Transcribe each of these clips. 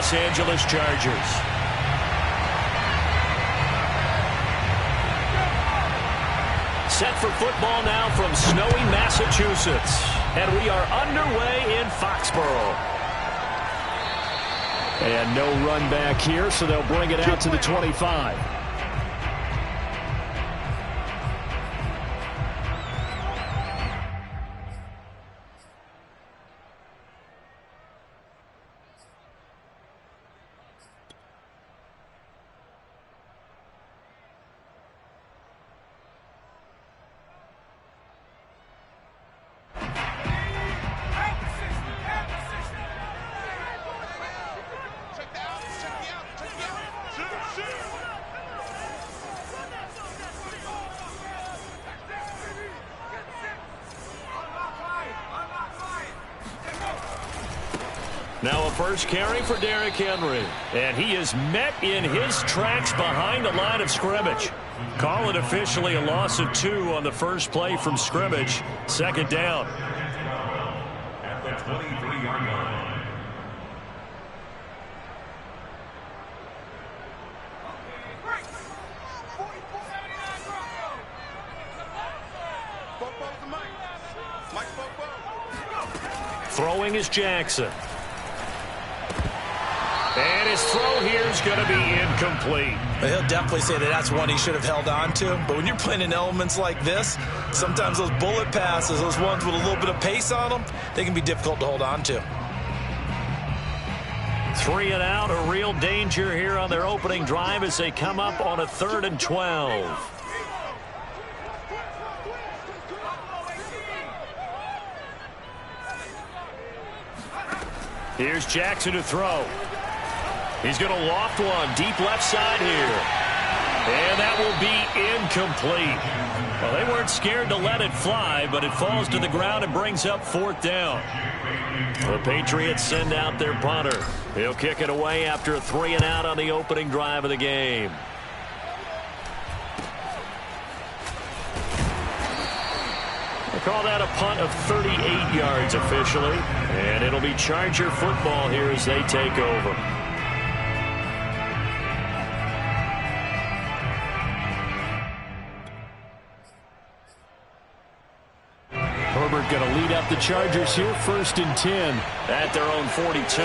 Los Angeles Chargers. Set for football now from snowy Massachusetts. And we are underway in Foxborough. And no run back here, so they'll bring it out to the 25. Now a first carry for Derrick Henry. And he is met in his tracks behind the line of scrimmage. Call it officially a loss of 2 on the first play from scrimmage. Second down. At the 23-yard line. Throwing is Jackson. And his throw here is going to be incomplete. He'll definitely say that that's one he should have held on to. But when you're playing in elements like this, sometimes those bullet passes, those ones with a little bit of pace on them, they can be difficult to hold on to. 3 and out, a real danger here on their opening drive as they come up on a 3rd and 12. Here's Jackson to throw. He's going to loft one deep left side here. And that will be incomplete. Well, they weren't scared to let it fly, but it falls to the ground and brings up 4th down. The Patriots send out their punter. He'll kick it away after a 3 and out on the opening drive of the game. They call that a punt of 38 yards officially. And it'll be Charger football here as they take over. Herbert going to lead up the Chargers here, 1st and 10 at their own 42.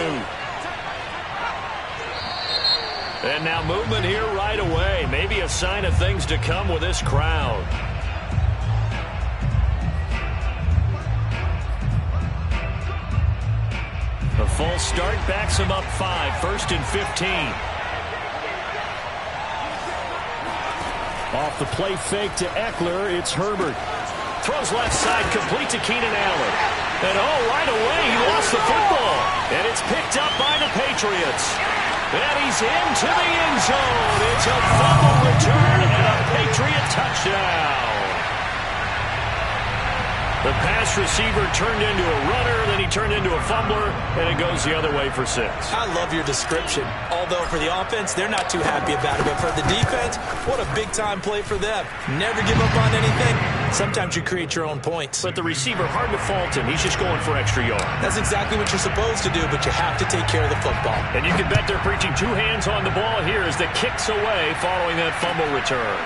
And now movement here right away. Maybe a sign of things to come with this crowd. A false start backs him up 5, 1st and 15. Off the play fake to Eckler, it's Herbert. Throws left side, complete to Keenan Allen. And oh, right away, he lost the football. And it's picked up by the Patriots. And he's into the end zone. It's a fumble return and a Patriot touchdown. The pass receiver turned into a runner, then he turned into a fumbler, and it goes the other way for 6. I love your description. Although for the offense, they're not too happy about it. But for the defense, what a big-time play for them. Never give up on anything. Sometimes you create your own points. But the receiver, hard to fault him. He's just going for extra yards. That's exactly what you're supposed to do, but you have to take care of the football. And you can bet they're preaching 2 hands on the ball here as the kicks away following that fumble return.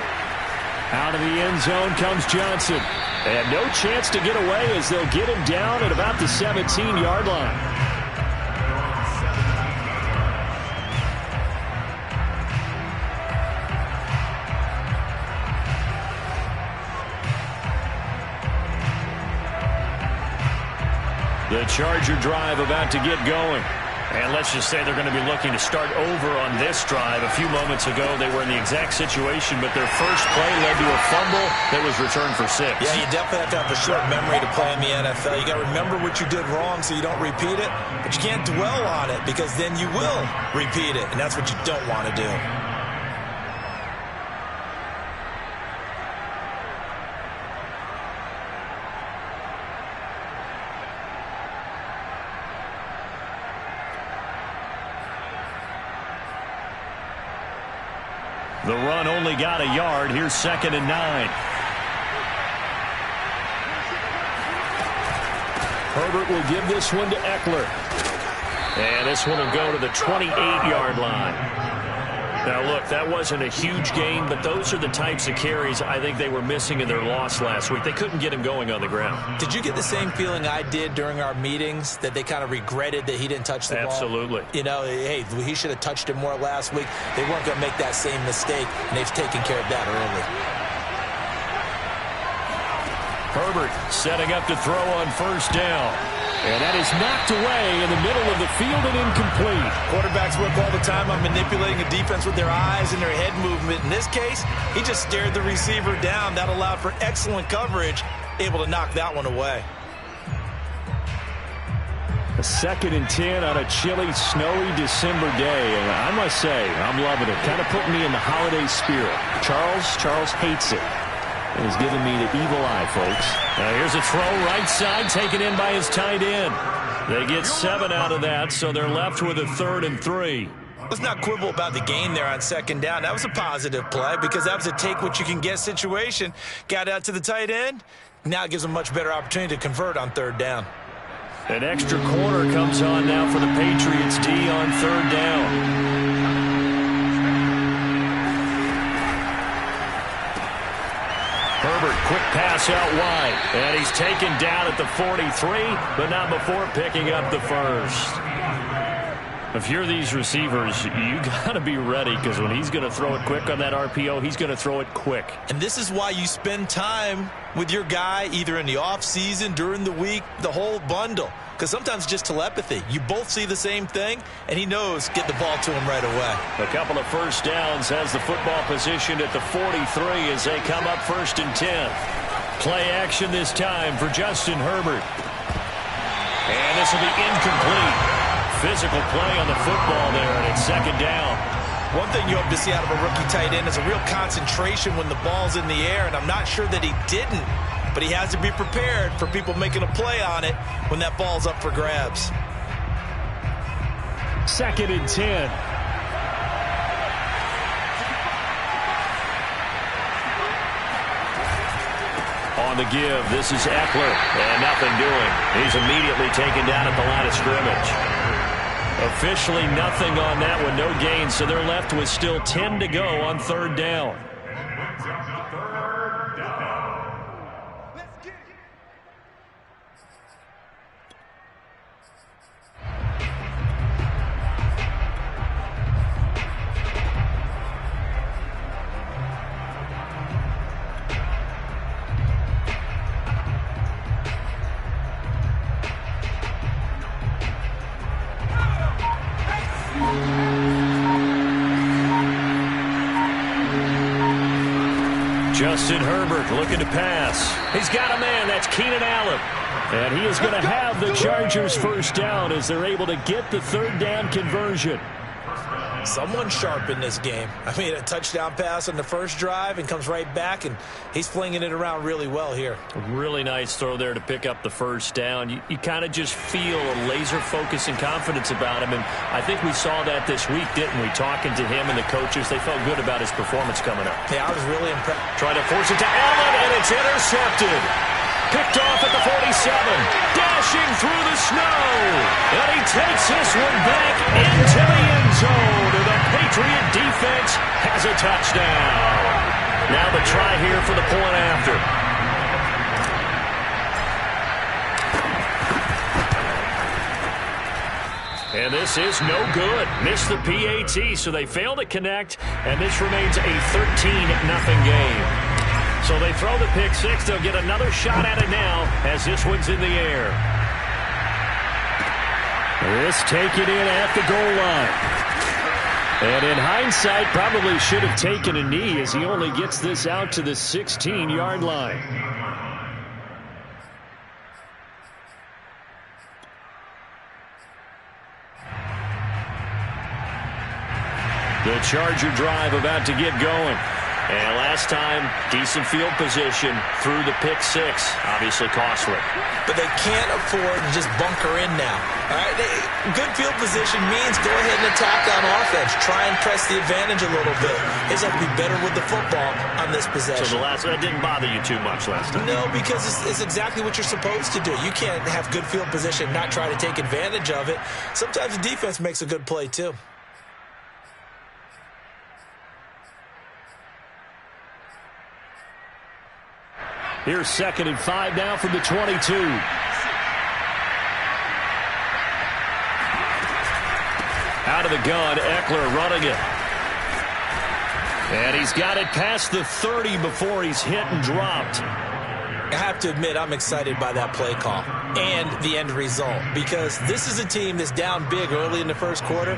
Out of the end zone comes Johnson. And no chance to get away as they'll get him down at about the 17-yard line. The Charger drive about to get going. And let's just say they're going to be looking to start over on this drive. A few moments ago, they were in the exact situation, but their first play led to a fumble that was returned for 6. Yeah, you definitely have to have a short memory to play in the NFL. You got to remember what you did wrong so you don't repeat it, but you can't dwell on it because then you will repeat it, and that's what you don't want to do. The run only got a yard. Here's 2nd and 9. Herbert will give this one to Eckler. And this one will go to the 28-yard line. Now, look, that wasn't a huge gain, but those are the types of carries I think they were missing in their loss last week. They couldn't get him going on the ground. Did you get the same feeling I did during our meetings, that they kind of regretted that he didn't touch the ball? Absolutely. You know, hey, he should have touched it more last week. They weren't going to make that same mistake, and they've taken care of that early. Herbert setting up to throw on first down. And that is knocked away in the middle of the field and incomplete. Quarterbacks work all the time on manipulating a defense with their eyes and their head movement. In this case, he just stared the receiver down. That allowed for excellent coverage, able to knock that one away. A 2nd and 10 on a chilly, snowy December day. And I must say, I'm loving it. Kind of putting me in the holiday spirit. Charles hates it. And he's giving me the evil eye, folks. Now here's a throw right side, taken in by his tight end. They get 7 out of that, so they're left with a 3rd and 3. Let's not quibble about the gain there on 2nd down. That was a positive play because that was a take-what-you-can-get situation. Got out to the tight end. Now it gives them a much better opportunity to convert on 3rd down. An extra corner comes on now for the Patriots D on 3rd down. Herbert, quick pass out wide. And he's taken down at the 43, but not before picking up the first. If you're these receivers, you got to be ready, because when he's going to throw it quick on that RPO, he's going to throw it quick. And this is why you spend time with your guy, either in the offseason, during the week, the whole bundle. Because sometimes just telepathy. You both see the same thing, and he knows get the ball to him right away. A couple of first downs, has the football positioned at the 43 as they come up 1st and 10. Play action this time for Justin Herbert. And this will be incomplete. Physical play on the football there, and it's 2nd down. One thing you hope to see out of a rookie tight end is a real concentration when the ball's in the air, and I'm not sure that he didn't. But he has to be prepared for people making a play on it when that ball's up for grabs. 2nd and 10. On the give, this is Eckler, and nothing doing. He's immediately taken down at the line of scrimmage. Officially nothing on that one, no gain, so they're left with still 10 to go on 3rd down. Justin Herbert looking to pass. He's got a man. That's Keenan Allen. And he is going to have the Chargers first down as they're able to get the 3rd down conversion. Someone sharp in this game. I mean, a touchdown pass on the first drive and comes right back, and he's flinging it around really well here. A really nice throw there to pick up the first down. You kind of just feel a laser focus and confidence about him, and I think we saw that this week, didn't we? Talking to him and the coaches, they felt good about his performance coming up. Yeah, I was really impressed. Trying to force it to Allen, and it's intercepted. Picked off at the 47. Dashing through the snow. And he takes this one back into the end zone. And the Patriot defense has a touchdown. Now the try here for the point after. And this is no good. Missed the PAT, so they fail to connect. And this remains a 13-0 game. So they throw the pick six. They'll get another shot at it now as this one's in the air. This taken in at the goal line. And in hindsight, probably should have taken a knee as he only gets this out to the 16-yard line. The Charger drive about to get going. And last time, decent field position through the pick six. Obviously costly. But they can't afford to just bunker in now. All right? Good field position means go ahead and attack on offense. Try and press the advantage a little bit. They just have to be better with the football on this possession. So that didn't bother you too much last time? No, because it's exactly what you're supposed to do. You can't have good field position and not try to take advantage of it. Sometimes the defense makes a good play, too. Here's 2nd and 5 now from the 22. Out of the gun, Eckler running it. And he's got it past the 30 before he's hit and dropped. I have to admit, I'm excited by that play call and the end result, because this is a team that's down big early in the first quarter,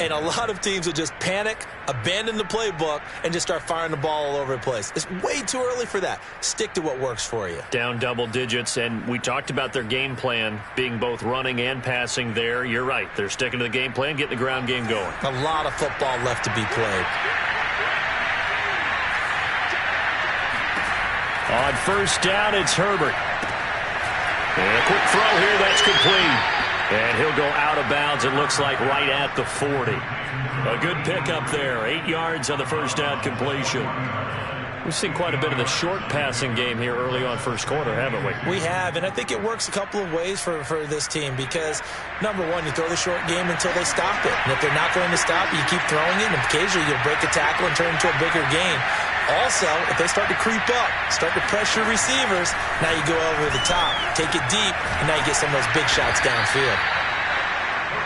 and a lot of teams will just panic, abandon the playbook, and just start firing the ball all over the place. It's way too early for that. Stick to what works for you. Down double digits, and we talked about their game plan being both running and passing there. You're right. They're sticking to the game plan, getting the ground game going. A lot of football left to be played. On first down, it's Herbert. And a quick throw here, that's complete. And he'll go out of bounds, it looks like, right at the 40. A good pickup there. 8 yards on the first down completion. We've seen quite a bit of the short passing game here early on first quarter, haven't we? We have, and I think it works a couple of ways for this team because, number one, you throw the short game until they stop it. And if they're not going to stop it, you keep throwing it, and occasionally you'll break a tackle and turn it into a bigger game. Also, if they start to creep up, start to pressure receivers, now you go over the top, take it deep, and now you get some of those big shots downfield.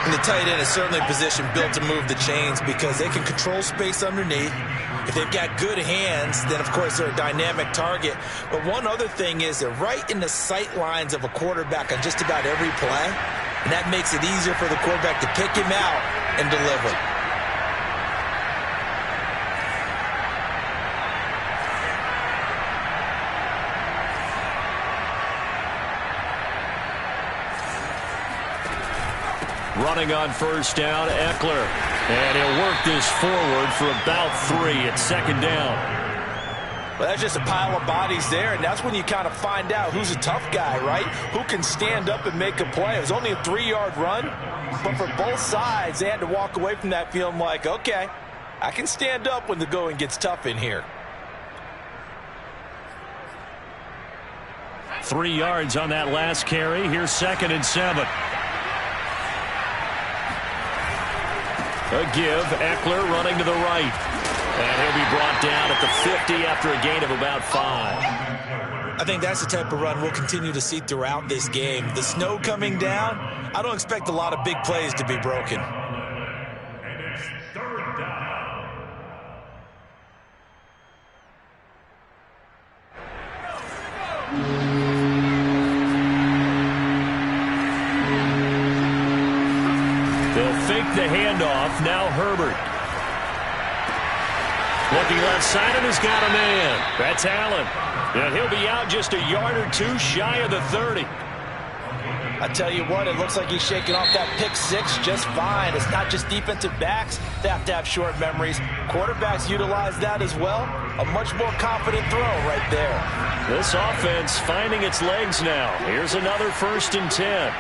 And the tight end is certainly a position built to move the chains because they can control space underneath. If they've got good hands, then, of course, they're a dynamic target. But one other thing is they're right in the sight lines of a quarterback on just about every play, and that makes it easier for the quarterback to pick him out and deliver. Running on first down, Eckler. And he'll work this forward for about 3 at second down. Well, that's just a pile of bodies there, and that's when you kind of find out who's a tough guy, right? Who can stand up and make a play. It was only a 3-yard run, but for both sides, they had to walk away from that feeling like, okay, I can stand up when the going gets tough in here. 3 yards on that last carry. Here's 2nd and 7. A give, Eckler running to the right. And he'll be brought down at the 50 after a gain of about 5. I think that's the type of run we'll continue to see throughout this game. The snow coming down, I don't expect a lot of big plays to be broken. And it's 3rd down. They'll fake the handoff. Now Herbert. Looking left side and has got a man. That's Allen. And he'll be out just a yard or two shy of the 30. I tell you what, it looks like he's shaking off that pick six just fine. It's not just defensive backs that have to have short memories. Quarterbacks utilize that as well. A much more confident throw right there. This offense finding its legs now. Here's another 1st and 10.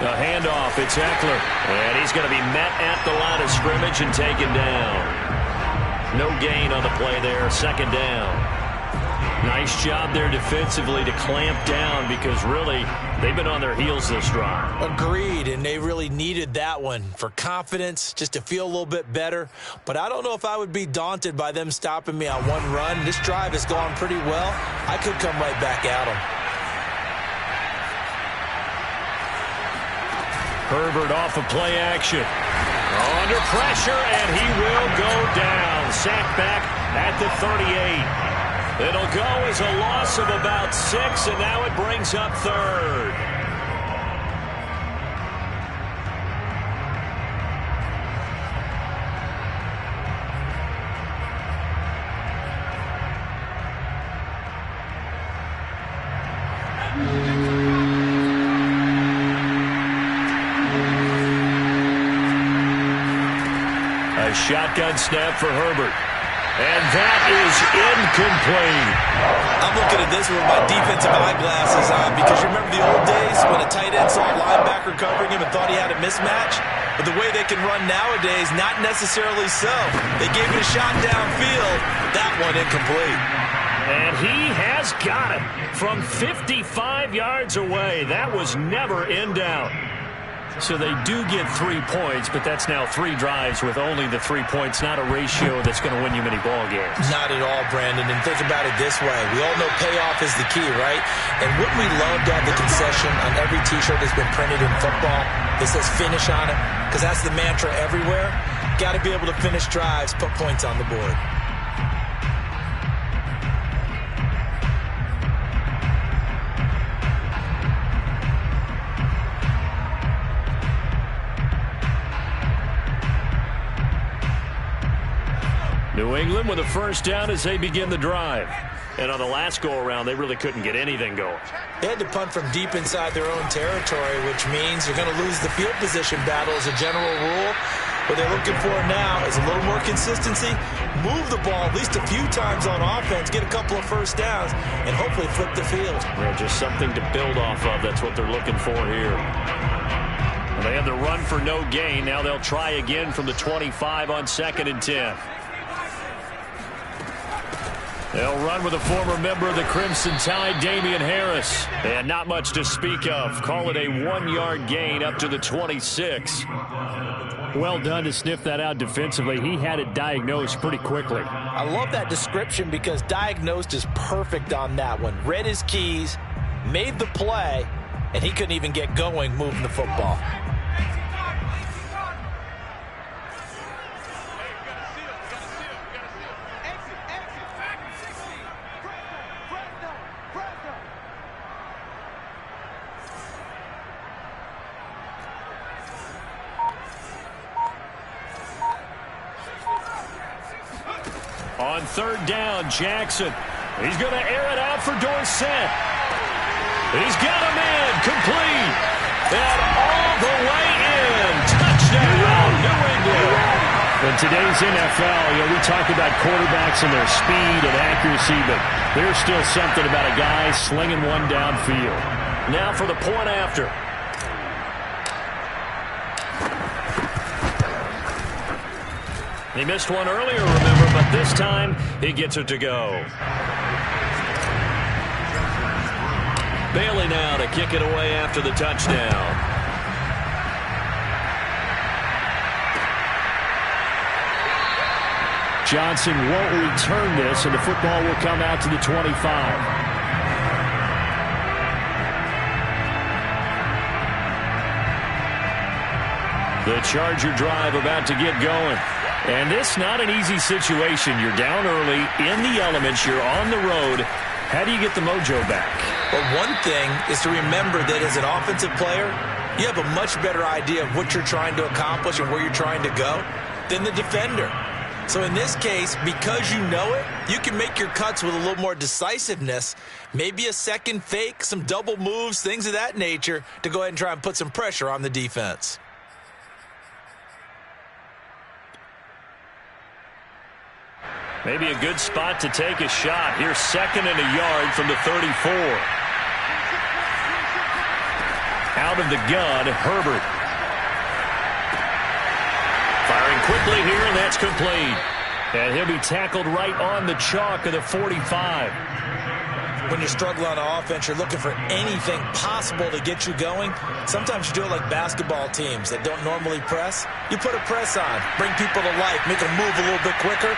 The handoff, it's Eckler. And he's going to be met at the line of scrimmage and taken down. No gain on the play there, 2nd down. Nice job there defensively to clamp down because really they've been on their heels this drive. Agreed, and they really needed that one for confidence, just to feel a little bit better. But I don't know if I would be daunted by them stopping me on one run. This drive has gone pretty well. I could come right back at them. Herbert off of play action. Under pressure, and he will go down. Sacked back at the 38. It'll go as a loss of about 6, and now it brings up 3rd. A A shotgun snap for Herbert. And that is incomplete. I'm looking at this with my defensive eyeglasses on because you remember the old days when a tight end saw a linebacker covering him and thought he had a mismatch? But the way they can run nowadays, not necessarily so. They gave it a shot downfield. That one incomplete. And he has got it from 55 yards away. That was never in doubt. So they do get 3 points, but that's now 3 drives with only the 3 points, not a ratio that's going to win you many ball games. Not at all, Brandon. And think about it this way. We all know payoff is the key, right? And wouldn't we love to have the concession on every T-shirt that's been printed in football that says finish on it? Because that's the mantra everywhere. Got to be able to finish drives, put points on the board. New England with a first down as they begin the drive. And on the last go-around, they really couldn't get anything going. They had to punt from deep inside their own territory, which means they're going to lose the field position battle as a general rule. What they're looking for now is a little more consistency, move the ball at least a few times on offense, get a couple of first downs, and hopefully flip the field. Yeah, just something to build off of. That's what they're looking for here. Well, they had the run for no gain. Now they'll try again from the 25 on 2nd and 10. They'll run with a former member of the Crimson Tide, Damian Harris. And not much to speak of. Call it a 1-yard gain up to the 26. Well done to sniff that out defensively. He had it diagnosed pretty quickly. I love that description because diagnosed is perfect on that one. Read his keys, made the play, and he couldn't even get going moving the football. On 3rd down, Jackson. He's going to air it out for Dorsett. He's got him in, complete. And all the way in. Touchdown, New England. In today's NFL, we talk about quarterbacks and their speed and accuracy, but there's still something about a guy slinging one downfield. Now for the point after. He missed one earlier, remember, but this time he gets it to go. Bailey now to kick it away after the touchdown. Johnson won't return this, and the football will come out to the 25. The Charger drive about to get going. And this not an easy situation. You're down early, in the elements, you're on the road. How do you get the mojo back? Well, one thing is to remember that as an offensive player, you have a much better idea of what you're trying to accomplish and where you're trying to go than the defender. So in this case, because you know it, you can make your cuts with a little more decisiveness, maybe a second fake, some double moves, things of that nature, to go ahead and try and put some pressure on the defense. Maybe a good spot to take a shot. Here's 2nd and a yard from the 34. Out of the gun, Herbert. Firing quickly here, and that's complete. And he'll be tackled right on the chalk of the 45. When you struggle on offense, you're looking for anything possible to get you going. Sometimes you do it like basketball teams that don't normally press. You put a press on, bring people to life, make them move a little bit quicker.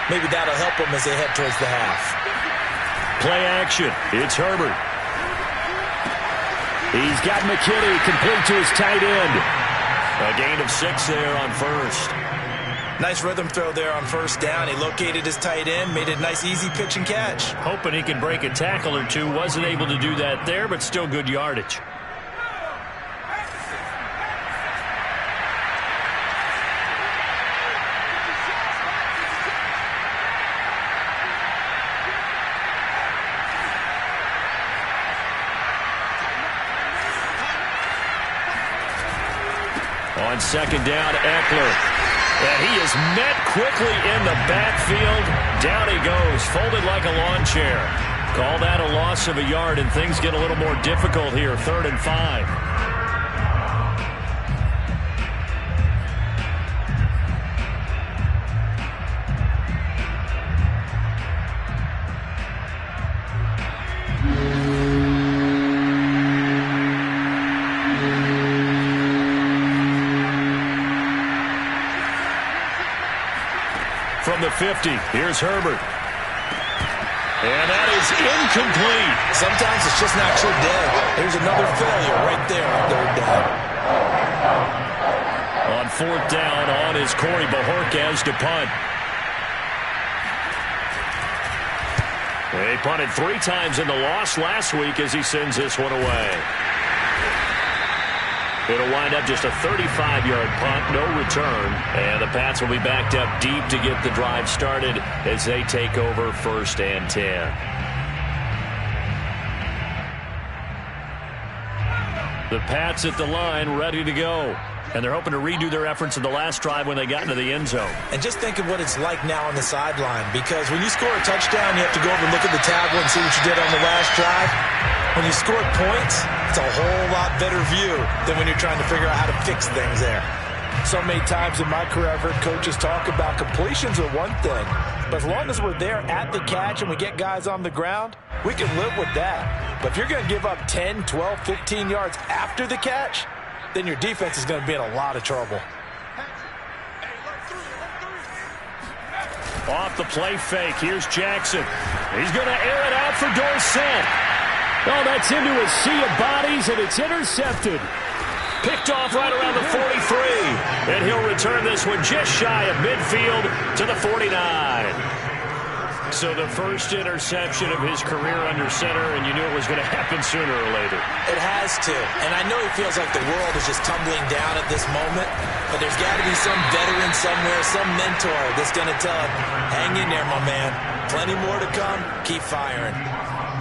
Maybe that'll help them as they head towards the half. Play action. It's Herbert. He's got McKinney complete to his tight end. A gain of 6 there on first. Nice rhythm throw there on first down. He located his tight end, made a nice easy pitch and catch. Hoping he can break a tackle or two. Wasn't able to do that there, but still good yardage. On 2nd down, Eckler. And he is met quickly in the backfield. Down he goes, folded like a lawn chair. Call that a loss of a yard, and things get a little more difficult here, 3rd and 5. From the 50, here's Herbert. And that is incomplete. Sometimes it's just not your day. There's another failure right there on 3rd down. On 4th down, on is Corey Bajorquez to punt. He punted 3 times in the loss last week as he sends this one away. It'll wind up just a 35-yard punt, no return. And the Pats will be backed up deep to get the drive started as they take over 1st and 10. The Pats at the line, ready to go. And they're hoping to redo their efforts in the last drive when they got into the end zone. And just think of what it's like now on the sideline, because when you score a touchdown, you have to go over and look at the tablet and see what you did on the last drive. When you scored points, it's a whole lot better view than when you're trying to figure out how to fix things there. So many times in my career, I've heard coaches talk about completions are one thing, but as long as we're there at the catch and we get guys on the ground, we can live with that. But if you're going to give up 10, 12, 15 yards after the catch, then your defense is going to be in a lot of trouble. Off the play fake, here's Jackson. He's going to air it out for Dorsett. Oh, that's into a sea of bodies, and it's intercepted. Picked off right around the 43. And he'll return this one just shy of midfield to the 49. So the first interception of his career under center, and you knew it was going to happen sooner or later. It has to. And I know he feels like the world is just tumbling down at this moment, but there's got to be some veteran somewhere, some mentor that's going to tell him, hang in there, my man. Plenty more to come. Keep firing.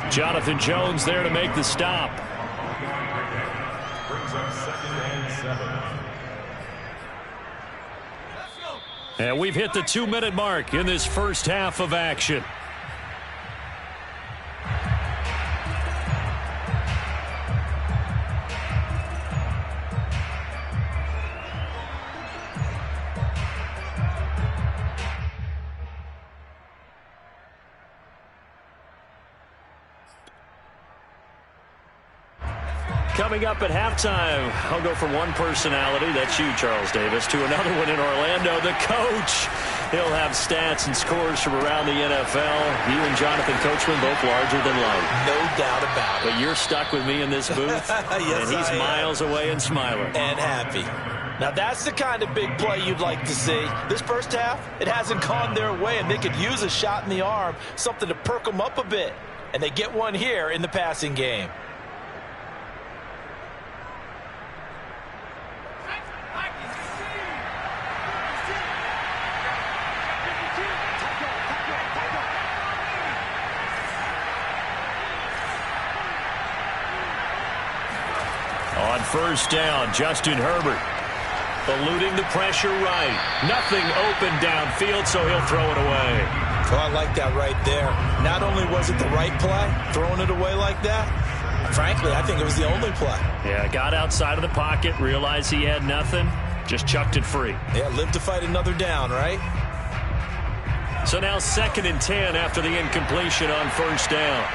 Jonathan Jones there to make the stop. Brings up 2nd and 7. And we've hit the 2-minute mark in this first half of action. Coming up at halftime, I'll go from one personality, that's you, Charles Davis, to another one in Orlando, the coach. He'll have stats and scores from around the NFL. You and Jonathan Coachman both larger than life. No doubt about it. But you're stuck with me in this booth, yes, and he's miles away and smiling. And happy. Now that's the kind of big play you'd like to see. This first half, it hasn't gone their way, and they could use a shot in the arm, something to perk them up a bit. And they get one here in the passing game. On first down, Justin Herbert eluding the pressure right. Nothing open downfield, so he'll throw it away. Oh, I like that right there. Not only was it the right play, throwing it away like that, frankly, I think it was the only play. Yeah, got outside of the pocket, realized he had nothing, just chucked it free. Yeah, live to fight another down, right? So now 2nd and 10 after the incompletion on first down.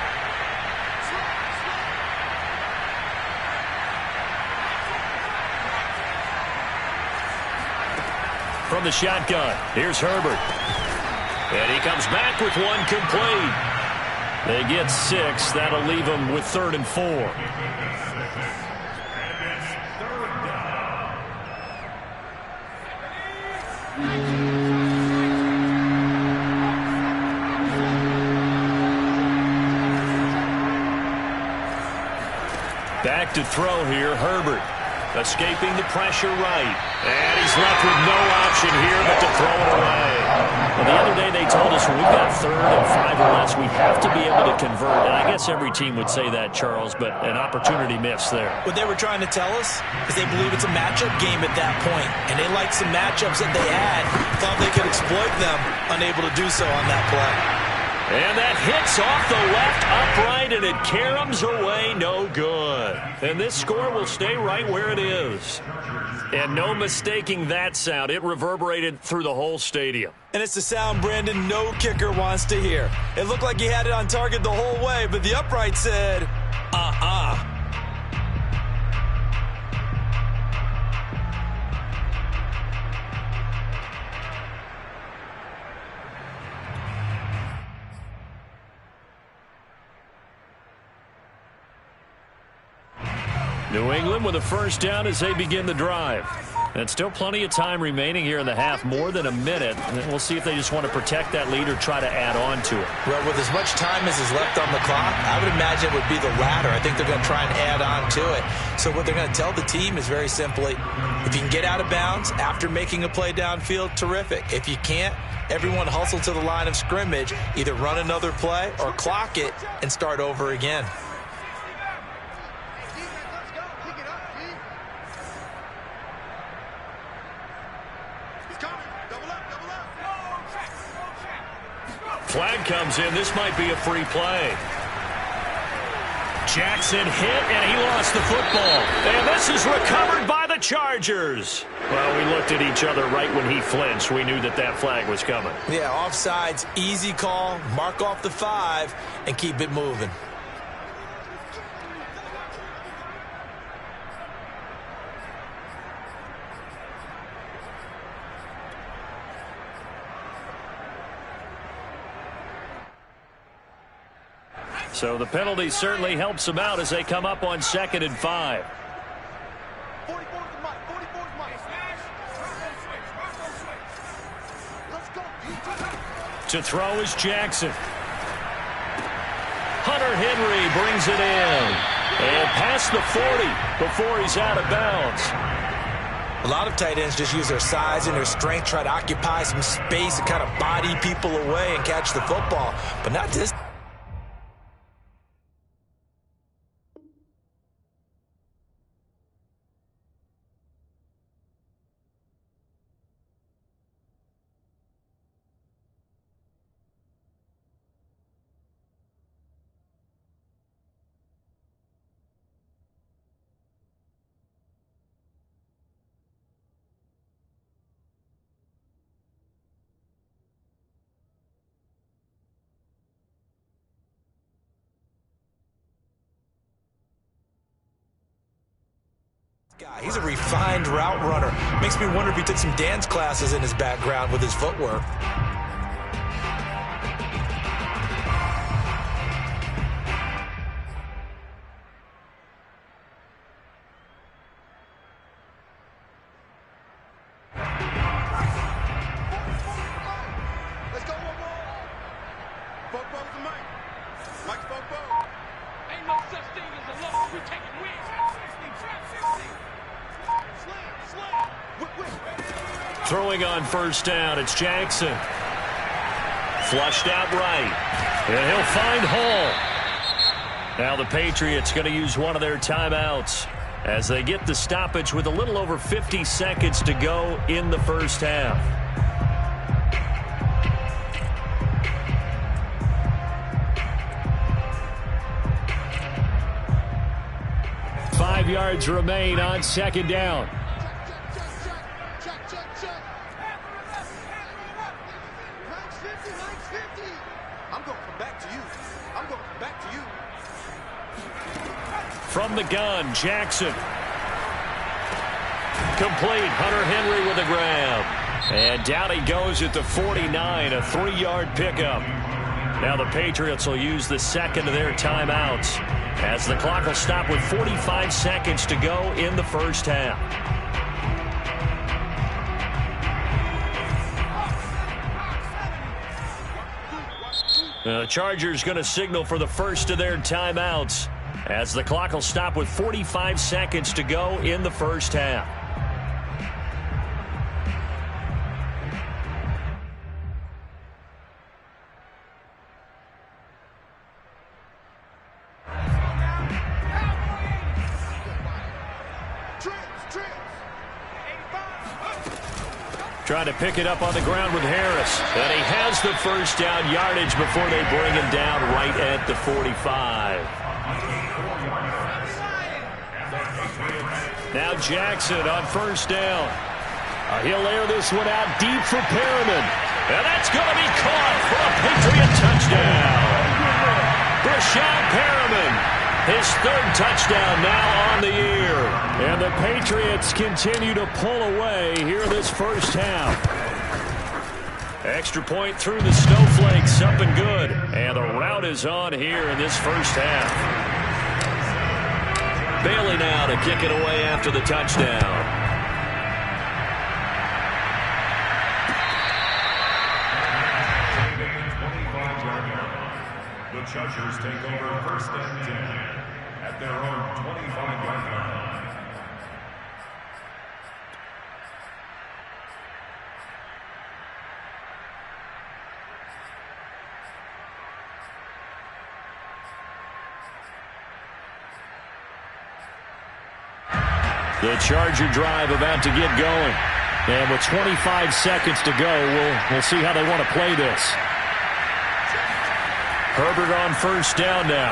From the shotgun, here's Herbert. And he comes back with one complete. They get 6. That'll leave them with 3rd and 4. And it's 3rd down. Back to throw here, Herbert. Escaping the pressure right. And he's left with no option here but to throw it away. Well, the other day they told us when we've got 3rd and 5 or less, we have to be able to convert. And I guess every team would say that, Charles, but an opportunity missed there. What they were trying to tell us is they believe it's a matchup game at that point, and they liked some matchups that they had, thought they could exploit them, unable to do so on that play. And that hits off the left upright, and it caroms away, no good. And this score will stay right where it is. And no mistaking that sound. It reverberated through the whole stadium. And it's the sound Brandon no kicker wants to hear. It looked like he had it on target the whole way, but the upright said, uh-uh. New England with a first down as they begin the drive. And still plenty of time remaining here in the half, more than a minute. And we'll see if they just want to protect that lead or try to add on to it. Well, with as much time as is left on the clock, I would imagine it would be the latter. I think they're going to try and add on to it. So what they're going to tell the team is very simply, if you can get out of bounds after making a play downfield, terrific. If you can't, everyone hustle to the line of scrimmage, either run another play or clock it and start over again. Flag comes in. This might be a free play. Jackson hit, and he lost the football. And this is recovered by the Chargers. Well, we looked at each other right when he flinched. We knew that that flag was coming. Yeah, offsides, easy call. Mark off the 5 and keep it moving. So the penalty certainly helps them out as they come up on 2nd and 5. To throw is Jackson. Hunter Henry brings it in. And past the 40 before he's out of bounds. A lot of tight ends just use their size and their strength, try to occupy some space and kind of body people away and catch the football. But not this. He's a refined route runner. Makes me wonder if he took some dance classes in his background with his footwork. Let's go, Mike. Ain't no such thing as a loss. We taking wins. Throwing on first down, it's Jackson. Flushed out right. And he'll find Hall. Now the Patriots going to use one of their timeouts as they get the stoppage with a little over 50 seconds to go in the first half. Five yards remain on 2nd down. From the gun, Jackson. Complete. Hunter Henry with a grab. And down he goes at the 49, a 3-yard pickup. Now the Patriots will use the second of their timeouts as the clock will stop with 45 seconds to go in the first half. The Chargers going to signal for the first of their timeouts as the clock will stop with 45 seconds to go in the first half. Trying to pick it up on the ground with Harris. And he has the first down yardage before they bring him down right at the 45. Now Jackson on first down. He'll air this one out deep for Perriman. And that's going to be caught for a Patriot touchdown. Brashad Perriman. His third touchdown now on the year. And the Patriots continue to pull away here this first half. Extra point through the snowflakes, up and good. And the route is on here in this first half. Bailey now to kick it away after the touchdown. The Chargers take over first and 10 at their own 25-yard line. The Charger drive about to get going. And with 25 seconds to go, we'll see how they want to play this. Herbert on first down now.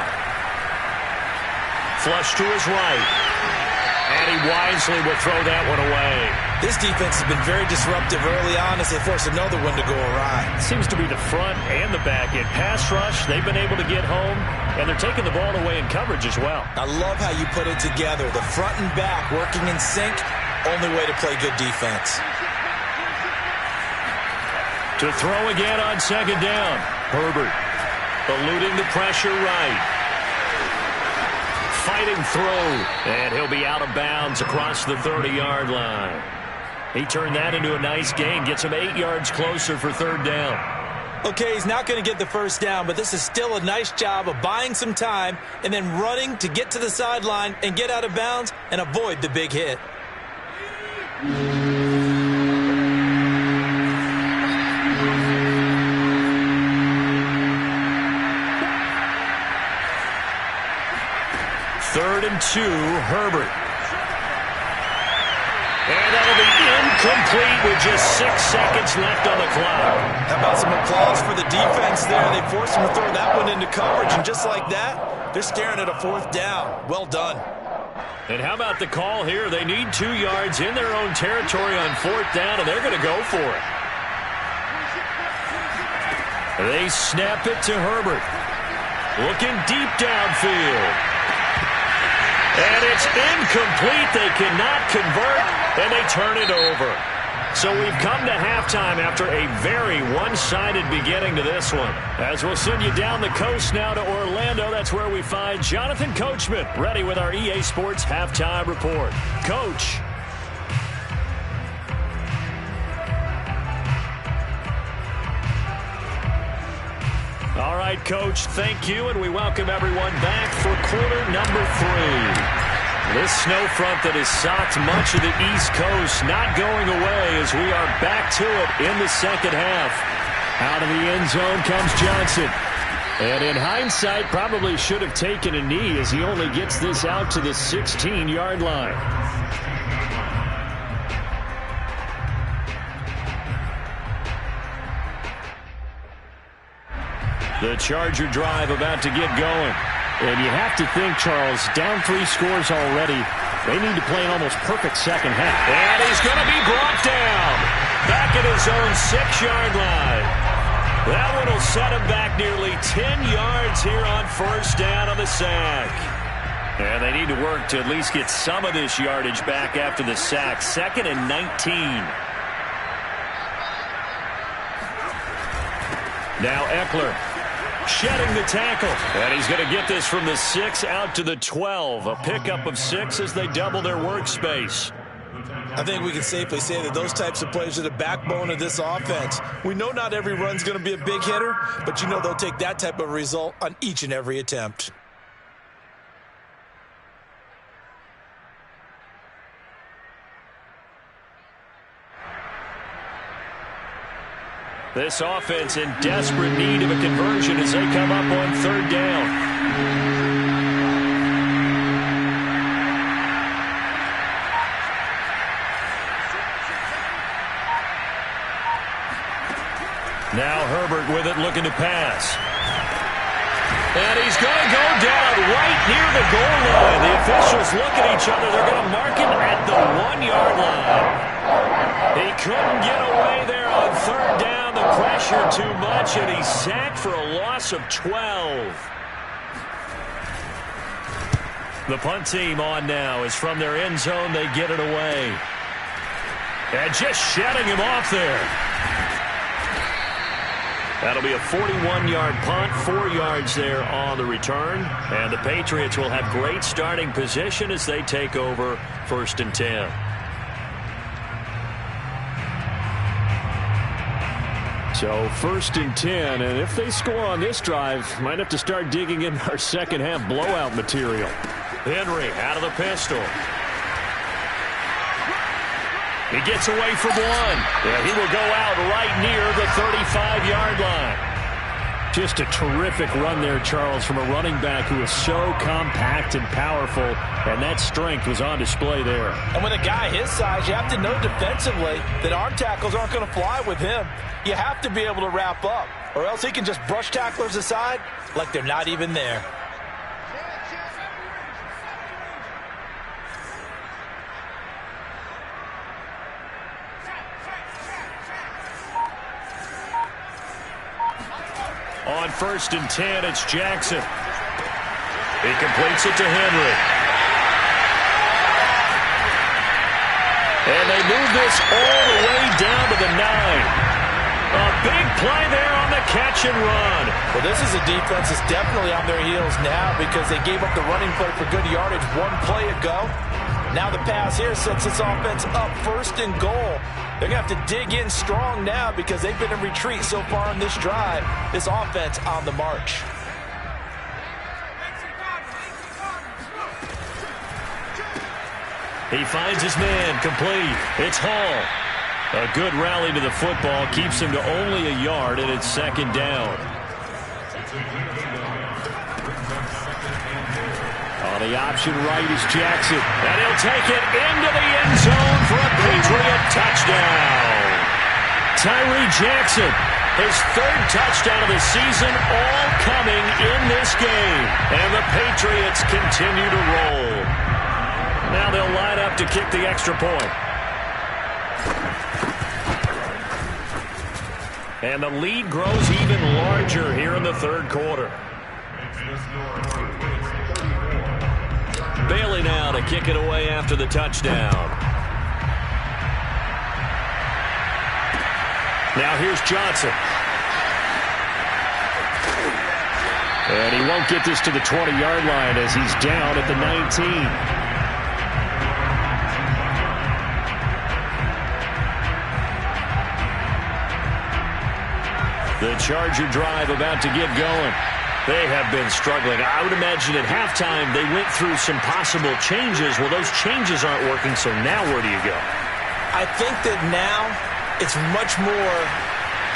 Flush to his right. And he wisely will throw that one away. This defense has been very disruptive early on as they force another one to go awry. Seems to be the front and the back end. Pass rush, they've been able to get home, and they're taking the ball away in coverage as well. I love how you put it together. The front and back working in sync, only way to play good defense. To throw again on second down. Herbert eluding the pressure right. Fighting through, and he'll be out of bounds across the 30-yard line. He turned that into a nice gain, gets him 8 yards closer for third down. Okay, he's not going to get the first down, but this is still a nice job of buying some time and then running to get to the sideline and get out of bounds and avoid the big hit. Third and 2, Herbert. And that'll be incomplete with just 6 seconds left on the clock. How about some applause for the defense there? They forced him to throw that one into coverage, and just like that, they're staring at a fourth down. Well done. And how about the call here? They need 2 yards in their own territory on fourth down, and they're going to go for it. They snap it to Herbert. Looking deep downfield. And it's incomplete. They cannot convert, and they turn it over. So we've come to halftime after a very one-sided beginning to this one. As we'll send you down the coast now to Orlando, that's where we find Jonathan Coachman, ready with our EA Sports Halftime Report. Coach. All right, Coach, thank you, and we welcome everyone back for quarter number 3. This snow front that has socked much of the East Coast not going away as we are back to it in the second half. Out of the end zone comes Johnson. And in hindsight, probably should have taken a knee as he only gets this out to the 16-yard line. The Charger drive about to get going. And you have to think, Charles, down 3 scores already. They need to play an almost perfect second half. And he's going to be brought down. Back at his own 6-yard line. That one will set him back nearly 10 yards here on first down on the sack. And they need to work to at least get some of this yardage back after the sack. 2nd and 19. Now Eckler. Shedding the tackle. And he's going to get this from the 6 out to the 12. A pickup of 6 as they double their workspace. I think we can safely say that those types of plays are the backbone of this offense. We know not every run's going to be a big hitter, but you know they'll take that type of result on each and every attempt. This offense in desperate need of a conversion as they come up on third down. Now Herbert with it, looking to pass. And he's going to go down right near the goal line. The officials look at each other. They're going to mark him at the 1-yard line. He couldn't get away there on third down. The pressure too much, and he's sacked for a loss of 12. The punt team on now is from their end zone. They get it away. And just shedding him off there. That'll be a 41-yard punt, 4 yards there on the return. And the Patriots will have great starting position as they take over 1st and 10. So 1st and 10, and if they score on this drive, might have to start digging in our second half blowout material. Henry out of the pistol. He gets away from one. Yeah, he will go out right near the 35-yard line. Just a terrific run there, Charles, from a running back who is so compact and powerful, and that strength was on display there. And with a guy his size, you have to know defensively that arm tackles aren't going to fly with him. You have to be able to wrap up, or else he can just brush tacklers aside like they're not even there. On 1st and 10, it's Jackson. He completes it to Henry. And they move this all the way down to the 9. A big play there on the catch and run. Well, this is a defense that's definitely on their heels now because they gave up the running play for good yardage one play ago. Now the pass here sets this offense up 1st and goal. They're going to have to dig in strong now because they've been in retreat so far in this drive. This offense on the march. He finds his man, complete. It's Hall. A good rally to the football keeps him to only a yard, and it's 2nd down. On the option right is Jackson. And he'll take it into the end zone for a Patriot touchdown. Tyree Jackson, his 3rd touchdown of the season, all coming in this game. And the Patriots continue to roll. Now they'll line up to kick the extra point. And the lead grows even larger here in the 3rd quarter. Bailey now to kick it away after the touchdown. Now here's Johnson. And he won't get this to the 20-yard line as he's down at the 19. The Charger drive about to get going. They have been struggling. I would imagine at halftime they went through some possible changes. Well, those changes aren't working, so now where do you go? I think that now it's much more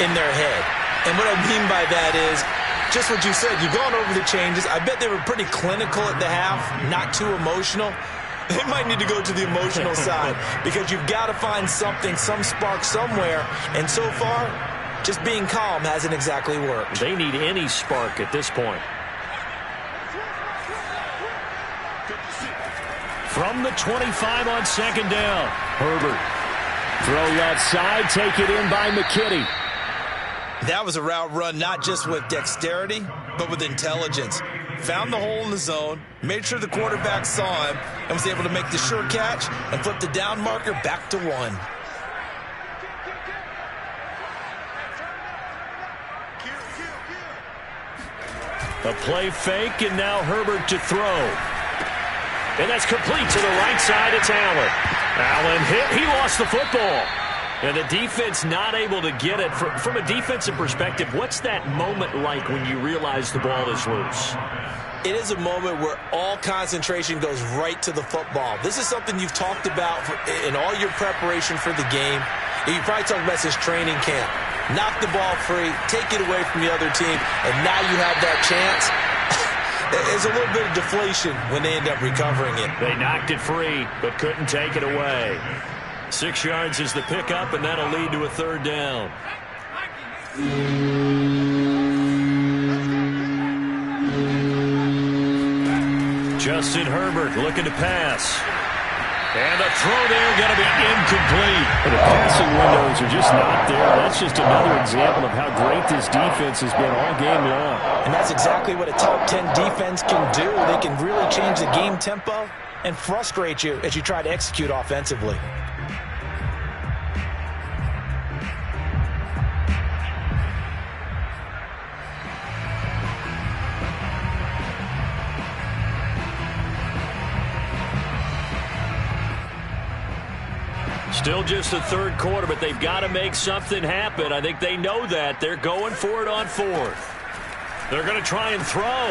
in their head. And what I mean by that is just what you said. You've gone over the changes. I bet they were pretty clinical at the half, not too emotional. They might need to go to the emotional side because you've got to find something, some spark somewhere. And so far, just being calm hasn't exactly worked. They need any spark at this point. From the 25 on 2nd down. Herbert. Throw left side, take it in by McKinney. That was a route run not just with dexterity, but with intelligence. Found the hole in the zone, made sure the quarterback saw him, and was able to make the sure catch and flip the down marker back to 1. A play fake, and now Herbert to throw. And that's complete to the right side. It's Allen. Allen hit. He lost the football. And the defense not able to get it. From a defensive perspective, what's that moment like when you realize the ball is loose? It is a moment where all concentration goes right to the football. This is something you've talked about in all your preparation for the game. You probably talked about since training camp. knock the ball free, take it away from the other team, and now you have that chance. There's a little bit of deflation when they end up recovering it. They knocked it free, but couldn't take it away. 6 yards is the pickup, and that'll lead to a third down. Justin Herbert looking to pass. And the throw there going to be incomplete. The passing windows are just not there. That's just another example of how great this defense has been all game long. And that's exactly what a top 10 defense can do. They can really change the game tempo and frustrate you as you try to execute offensively. Still just the third quarter, but they've got to make something happen. I think they know that. They're going for it on fourth. They're going to try and throw.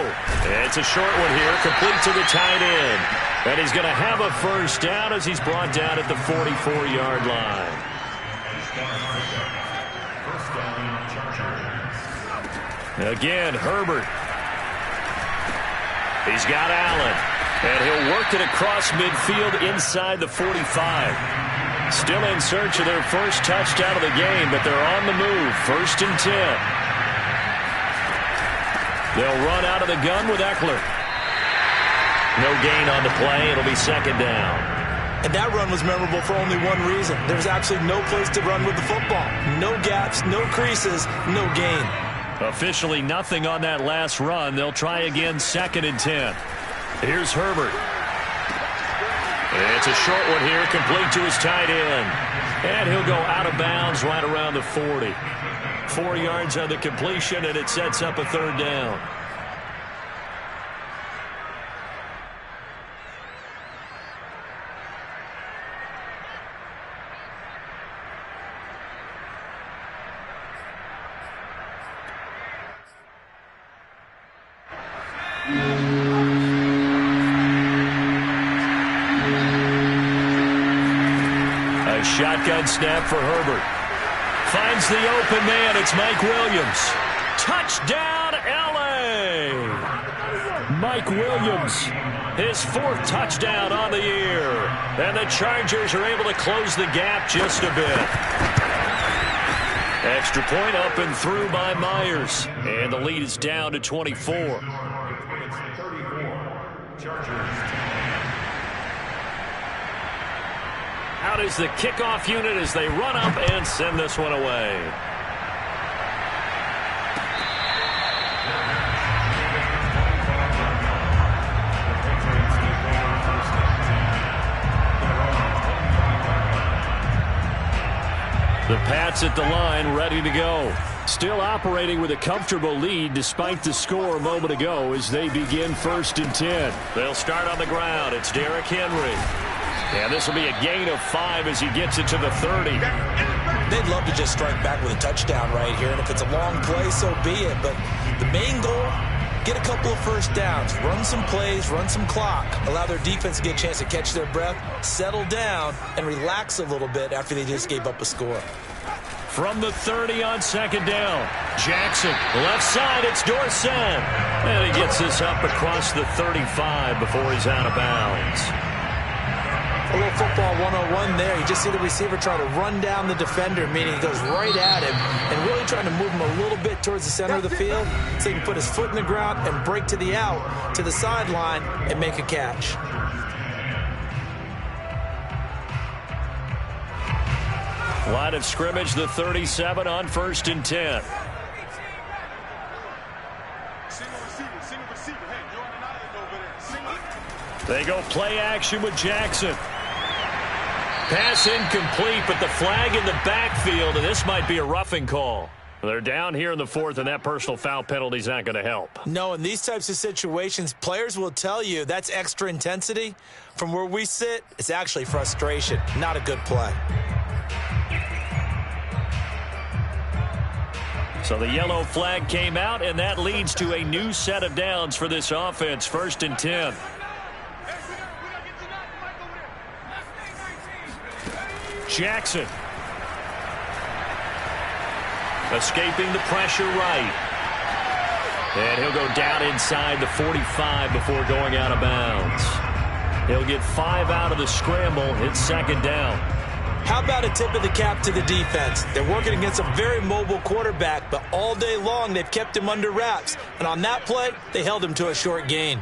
It's a short one here, complete to the tight end. And he's going to have a first down as he's brought down at the 44-yard line. Again, Herbert. He's got Allen. And he'll work it across midfield inside the 45. Still in search of their first touchdown of the game, but they're on the move. 1st and 10. They'll run out of the gun with Eckler. No gain on the play. It'll be 2nd down. And that run was memorable for only one reason. There was absolutely no place to run with the football. No gaps, no creases, no gain. Officially nothing on that last run. They'll try again 2nd and 10. Here's Herbert. It's a short one here, complete to his tight end. And he'll go out of bounds right around the 40. 4 yards on the completion, and it sets up a third down. Shotgun snap for Herbert. Finds the open man. It's Mike Williams. Touchdown, L.A. Mike Williams, his 4th touchdown on the year. And the Chargers are able to close the gap just a bit. Extra point up and through by Myers. And the lead is down to 24. 34. Chargers. Out is the kickoff unit as they run up and send this one away. The Pats at the line, ready to go. Still operating with a comfortable lead despite the score a moment ago as they begin 1st and 10. They'll start on the ground. It's Derrick Henry. And this will be a gain of 5 as he gets it to the 30. They'd love to just strike back with a touchdown right here. And if it's a long play, so be it. But the main goal, get a couple of first downs. Run some plays, run some clock. Allow their defense to get a chance to catch their breath, settle down, and relax a little bit after they just gave up a score. From the 30 on 2nd down. Jackson, left side, it's Dorsett. And he gets this up across the 35 before he's out of bounds. A little football 101 there. You just see the receiver try to run down the defender, meaning he goes right at him and really trying to move him a little bit towards the center of the field so he can put his foot in the ground and break to the out, to the sideline, and make a catch. Line of scrimmage, the 37 on 1st and 10. They go play action with Jackson. Pass incomplete, but the flag in the backfield, and this might be a roughing call. They're down here in the 4th, and that personal foul penalty is not going to help. No, in these types of situations, players will tell you that's extra intensity. From where we sit, it's actually frustration, not a good play. So the yellow flag came out, and that leads to a new set of downs for this offense. 1st and 10. Jackson. Escaping the pressure right. And he'll go down inside the 45 before going out of bounds. He'll get 5 out of the scramble. It's second down. How about a tip of the cap to the defense? They're working against a very mobile quarterback, but all day long they've kept him under wraps. And on that play, they held him to a short gain.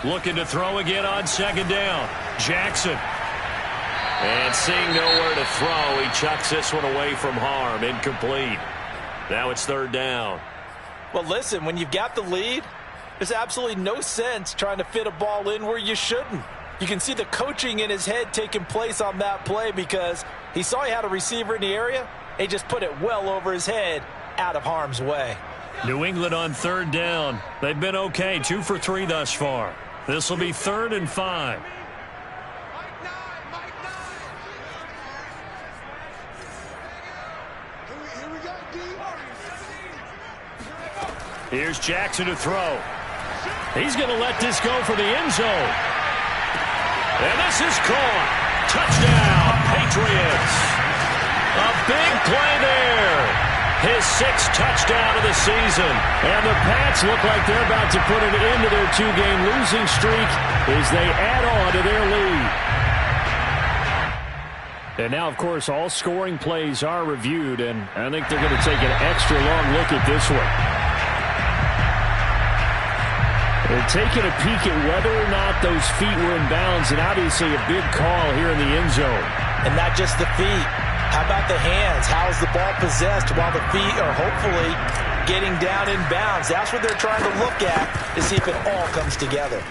Looking to throw again on second down. Jackson. And seeing nowhere to throw, he chucks this one away from harm. Incomplete. Now it's third down. Well, listen, when you've got the lead, there's absolutely no sense trying to fit a ball in where you shouldn't. You can see the coaching in his head taking place on that play because he saw he had a receiver in the area. He just put it well over his head out of harm's way. New England on third down. They've been okay, 2 for 3 thus far. This will be 3rd and 5. Here's Jackson to throw. He's going to let this go for the end zone. And this is caught. Touchdown, Patriots. A big play there. His 6th touchdown of the season. And the Pats look like they're about to put an end to their 2-game losing streak as they add on to their lead. And now, of course, all scoring plays are reviewed, and I think they're going to take an extra long look at this one. They're taking a peek at whether or not those feet were in bounds, and obviously a big call here in the end zone. And not just the feet. How about the hands? How is the ball possessed while the feet are hopefully getting down in bounds? That's what they're trying to look at to see if it all comes together.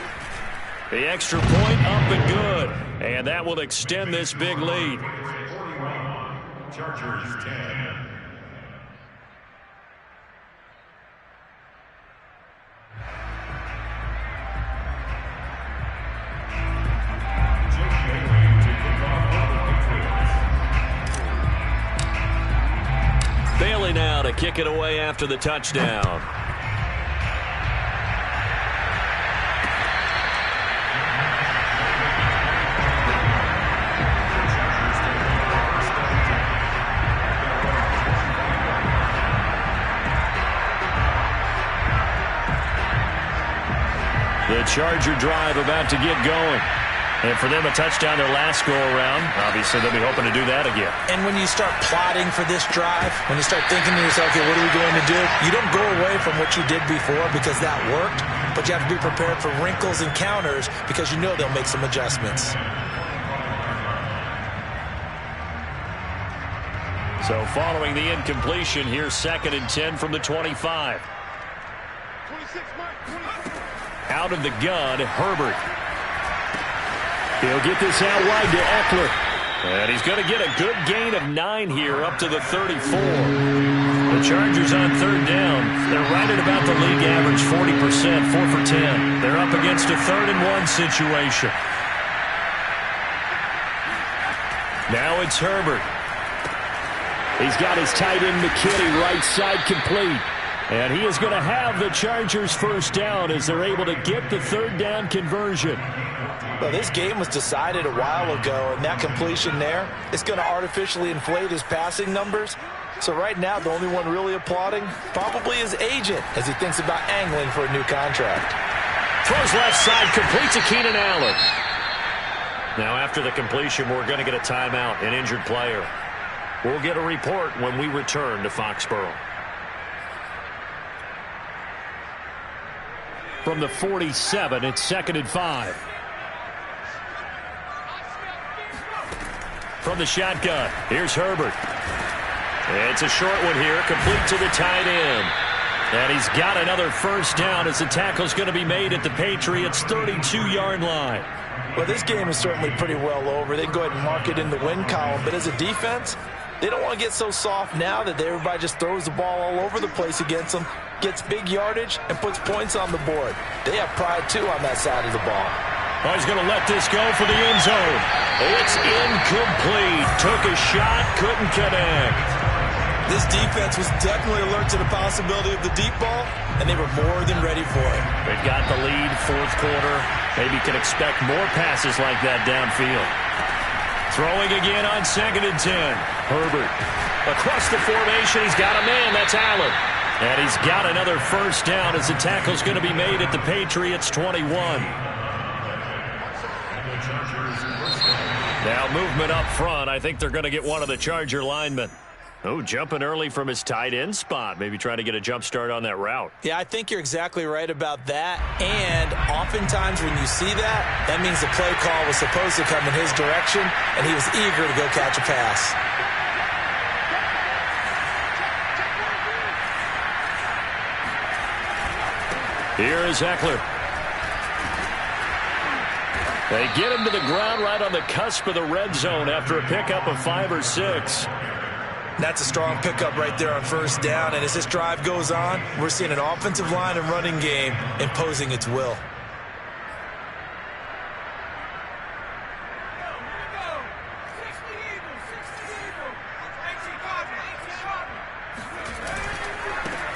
The extra point up and good. And that will extend this big lead. 41, Chargers 10. Bailey now to kick it away after the touchdown. The Charger drive about to get going. And for them, a touchdown their last go-around. Obviously, they'll be hoping to do that again. And when you start plotting for this drive, when you start thinking to yourself, okay, what are we going to do? You don't go away from what you did before because that worked, but you have to be prepared for wrinkles and counters because you know they'll make some adjustments. So following the incompletion, here's 2nd and 10 from the 25. 26, Mike, 26. Out of the gun, Herbert. He'll get this out wide to Eckler. And he's going to get a good gain of 9 here up to the 34. The Chargers on third down. They're right at about the league average, 40%, 4 for 10. They're up against a 3rd and 1 situation. Now it's Herbert. He's got his tight end McKinney right side complete. And he is going to have the Chargers first down as they're able to get the 3rd down conversion. Well, this game was decided a while ago, and that completion there is going to artificially inflate his passing numbers. So right now, the only one really applauding probably his agent as he thinks about angling for a new contract. Throws left side, complete to Keenan Allen. Now after the completion, we're going to get a timeout, an injured player. We'll get a report when we return to Foxborough. From the 47, it's 2nd and 5. From the shotgun, here's Herbert. It's a short one here, complete to the tight end. And he's got another first down as the tackle's going to be made at the Patriots' 32-yard line. Well, this game is certainly pretty well over. They can go ahead and mark it in the win column. But as a defense, they don't want to get so soft now that everybody just throws the ball all over the place against them, gets big yardage, and puts points on the board. They have pride, too, on that side of the ball. Oh, he's going to let this go for the end zone. It's incomplete. Took a shot, couldn't connect. This defense was definitely alert to the possibility of the deep ball, and they were more than ready for it. They've got the lead, 4th quarter. Maybe can expect more passes like that downfield. Throwing again on 2nd and 10. Herbert. Across the formation, he's got a man. That's Allen. And he's got another first down as the tackle's going to be made at the Patriots' 21. Now movement up front. I think they're going to get one of the Charger linemen. Oh, jumping early from his tight end spot. Maybe trying to get a jump start on that route. Yeah, I think you're exactly right about that. And oftentimes when you see that, that means the play call was supposed to come in his direction, and he was eager to go catch a pass. Here is Eckler. They get him to the ground right on the cusp of the red zone after a pickup of 5 or 6. That's a strong pickup right there on first down. And as this drive goes on, we're seeing an offensive line and running game imposing its will.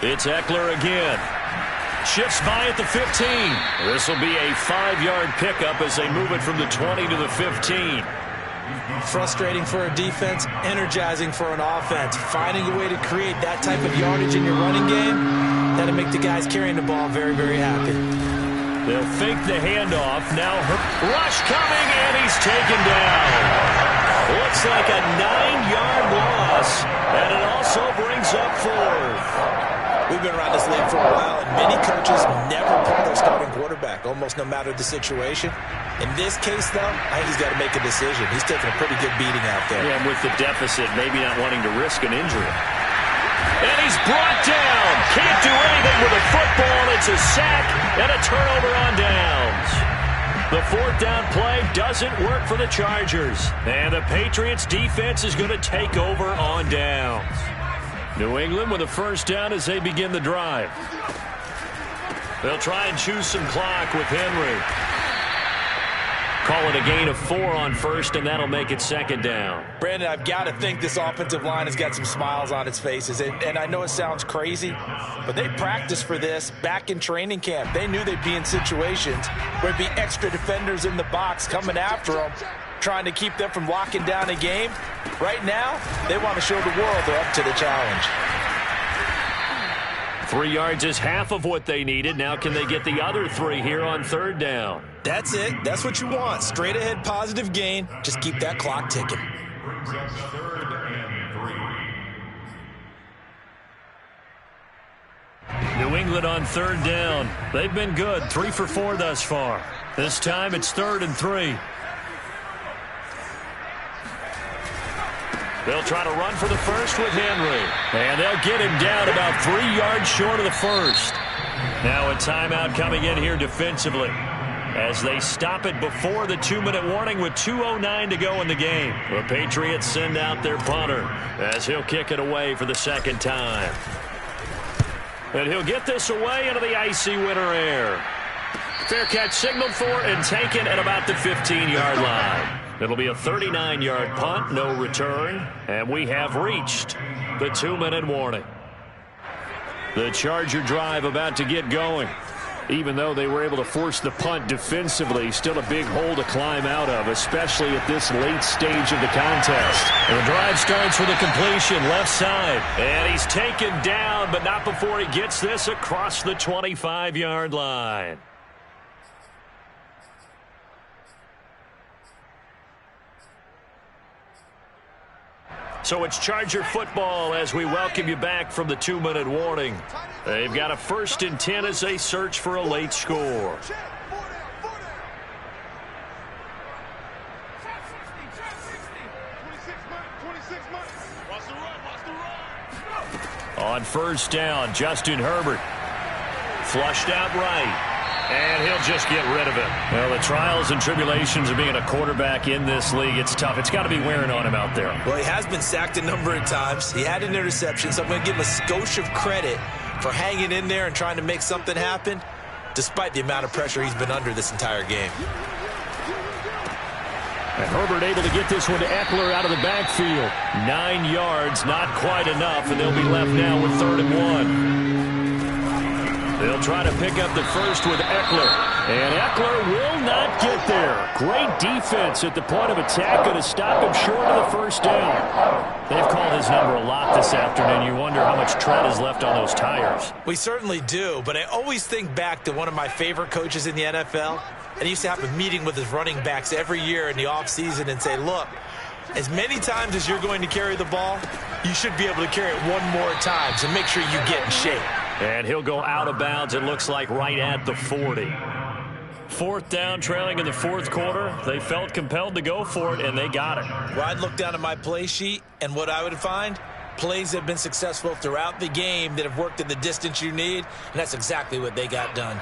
It's Eckler again. Shifts by at the 15. This will be a 5-yard pickup as they move it from the 20 to the 15. Frustrating for a defense, energizing for an offense. Finding a way to create that type of yardage in your running game, that'll make the guys carrying the ball very, very happy. They'll fake the handoff. Now rush coming, and he's taken down. Looks like a 9-yard loss, and it also brings up 4th. We've been around this league for a while, and many coaches never pull their starting quarterback, almost no matter the situation. In this case, though, I think he's got to make a decision. He's taking a pretty good beating out there. Yeah, and with the deficit, maybe not wanting to risk an injury. And he's brought down. Can't do anything with a football. It's a sack and a turnover on downs. The 4th down play doesn't work for the Chargers. And the Patriots defense is going to take over on downs. New England with a first down as they begin the drive. They'll try and choose some clock with Henry. Call it a gain of 4 on first, and that'll make it 2nd down. Brandon, I've got to think this offensive line has got some smiles on its faces. And I know it sounds crazy, but they practiced for this back in training camp. They knew they'd be in situations where there'd be extra defenders in the box coming after them, trying to keep them from locking down a game. Right now, they want to show the world they're up to the challenge. 3 yards is half of what they needed. Now can they get the other 3 here on 3rd down? That's it. That's what you want. Straight ahead positive gain. Just keep that clock ticking. Brings up 3rd and 3. New England on 3rd down. They've been good. 3 for 4 thus far. This time it's 3rd and 3. They'll try to run for the first with Henry. And they'll get him down about 3 yards short of the first. Now a timeout coming in here defensively as they stop it before the 2-minute warning with 2:09 to go in the game. The Patriots send out their punter as he'll kick it away for the 2nd time. And he'll get this away into the icy winter air. Fair catch signaled for and taken at about the 15-yard line. It'll be a 39-yard punt, no return, and we have reached the 2-minute warning. The Charger drive about to get going. Even though they were able to force the punt defensively, still a big hole to climb out of, especially at this late stage of the contest. And the drive starts with a completion left side. And he's taken down, but not before he gets this across the 25-yard line. So it's Charger football as we welcome you back from the 2-minute warning. They've got a 1st and 10 as they search for a late score. On 1st down, Justin Herbert flushed out right. And he'll just get rid of it. Well, the trials and tribulations of being a quarterback in this league, it's tough. It's got to be wearing on him out there. Well, he has been sacked a number of times. He had an interception, so I'm going to give him a skosh of credit for hanging in there and trying to make something happen, despite the amount of pressure he's been under this entire game. And Herbert able to get this one to Eckler out of the backfield. 9 yards, not quite enough, and they'll be left now with 3rd and 1. They'll try to pick up the first with Eckler. And Eckler will not get there. Great defense at the point of attack. Going to stop him short of the first down. They've called his number a lot this afternoon. You wonder how much tread is left on those tires. We certainly do, but I always think back to one of my favorite coaches in the NFL. And he used to have a meeting with his running backs every year in the offseason and say, look, as many times as you're going to carry the ball, you should be able to carry it one more time, so make sure you get in shape. And he'll go out of bounds, it looks like, right at the 40. Fourth down, trailing in the fourth quarter. They felt compelled to go for it, and they got it. Well, I'd look down at my play sheet, and what I would find, plays that have been successful throughout the game that have worked in the distance you need, and that's exactly what they got done.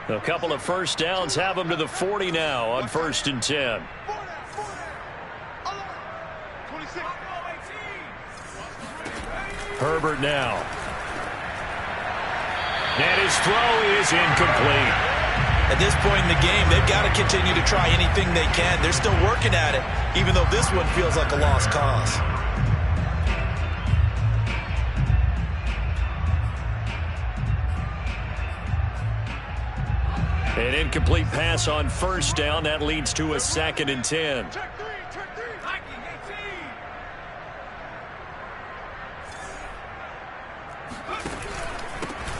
A couple of first downs have them to the 40 now on 1st and 10. Herbert now. And his throw is incomplete. At this point in the game, they've got to continue to try anything they can. They're still working at it, even though this one feels like a lost cause. An incomplete pass on first down. That leads to a 2nd and 10.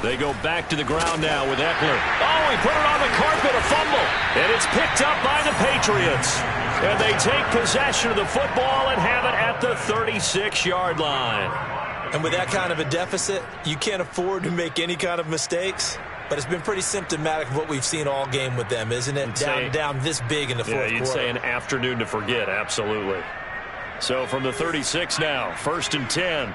They go back to the ground now with Eckler. Oh, he put it on the carpet, a fumble. And it's picked up by the Patriots. And they take possession of the football and have it at the 36-yard line. And with that kind of a deficit, you can't afford to make any kind of mistakes. But it's been pretty symptomatic of what we've seen all game with them, isn't it? Down this big in the fourth quarter. Yeah, you'd say an afternoon to forget, absolutely. So from the 36 now, 1st and 10.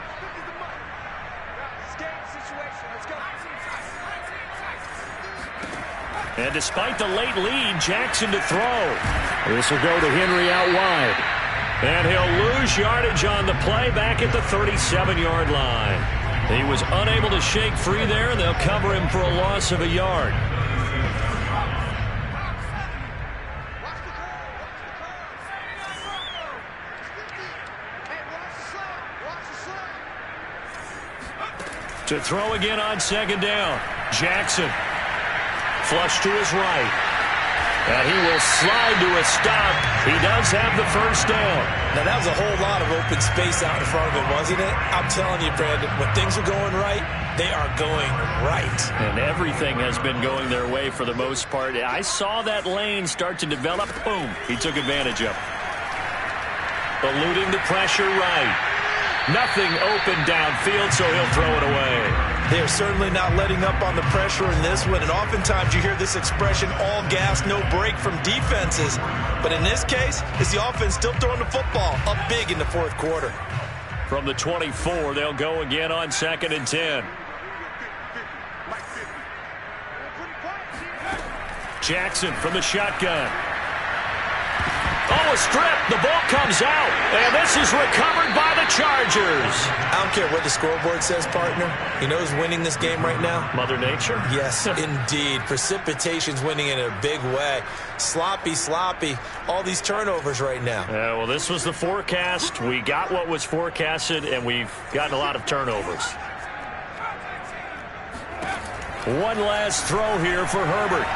And despite the late lead, Jackson to throw. This will go to Henry out wide. And he'll lose yardage on the play back at the 37-yard line. He was unable to shake free there, and they'll cover him for a loss of a yard. To throw again on 2nd down. Jackson. Flush to his right. And he will slide to a stop. He does have the first down. Now, that was a whole lot of open space out in front of him, wasn't it? I'm telling you, Brandon, when things are going right, they are going right. And everything has been going their way for the most part. I saw that lane start to develop. Boom. He took advantage of it. Eluding the pressure right. Nothing open downfield, so he'll throw it away. They are certainly not letting up on the pressure in this one, and oftentimes you hear this expression, all gas, no break from defenses. But in this case, it's the offense still throwing the football up big in the fourth quarter. From the 24, they'll go again on 2nd and 10. Jackson from the shotgun. Oh, a strip. The ball comes out. And this is recovered by the Chargers. I don't care what the scoreboard says, partner. You know who's winning this game right now? Mother Nature? Yes, indeed. Precipitation's winning in a big way. Sloppy. All these turnovers right now. Yeah, well, this was the forecast. We got what was forecasted, and we've gotten a lot of turnovers. One last throw here for Herbert.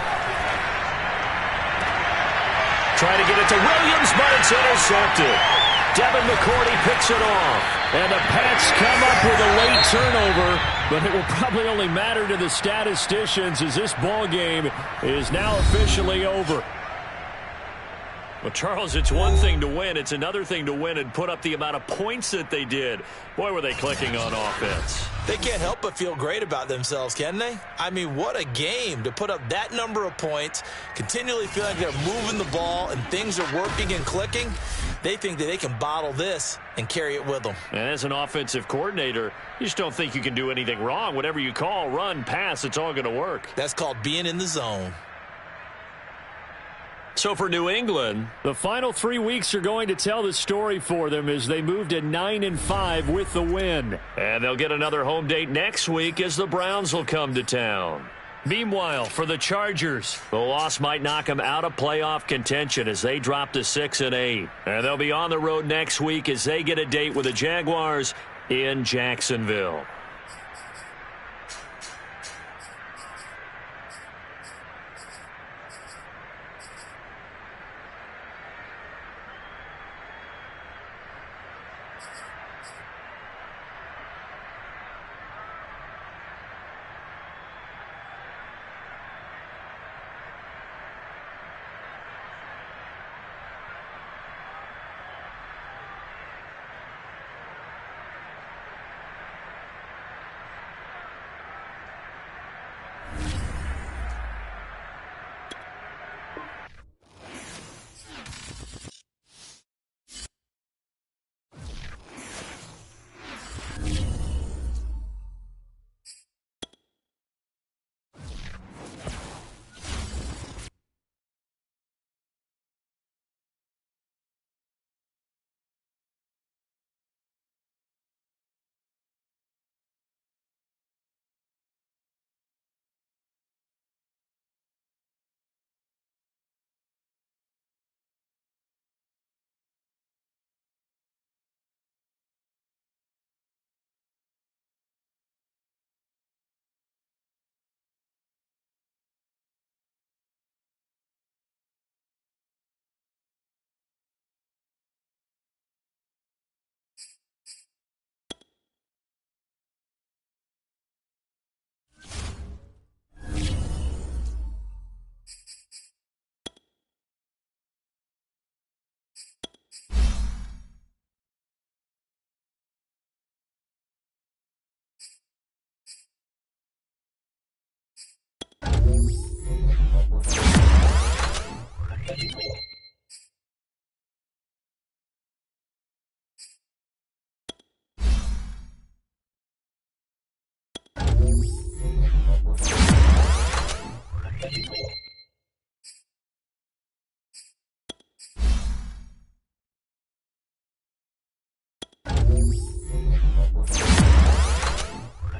Trying to get it to Williams, but it's intercepted. Devin McCourty picks it off. And the Pats come up with a late turnover, but it will probably only matter to the statisticians as this ball game is now officially over. Well, Charles, it's one thing to win. It's another thing to win and put up the amount of points that they did. Boy, were they clicking on offense. They can't help but feel great about themselves, can they? I mean, what a game to put up that number of points, continually feel like they're moving the ball and things are working and clicking. They think that they can bottle this and carry it with them. And as an offensive coordinator, you just don't think you can do anything wrong. Whatever you call, run, pass, it's all going to work. That's called being in the zone. So for New England, the final 3 weeks are going to tell the story for them as they move to 9-5 with the win. And they'll get another home date next week as the Browns will come to town. Meanwhile, for the Chargers, the loss might knock them out of playoff contention as they drop to 6-8. And they'll be on the road next week as they get a date with the Jaguars in Jacksonville.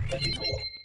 Thank you.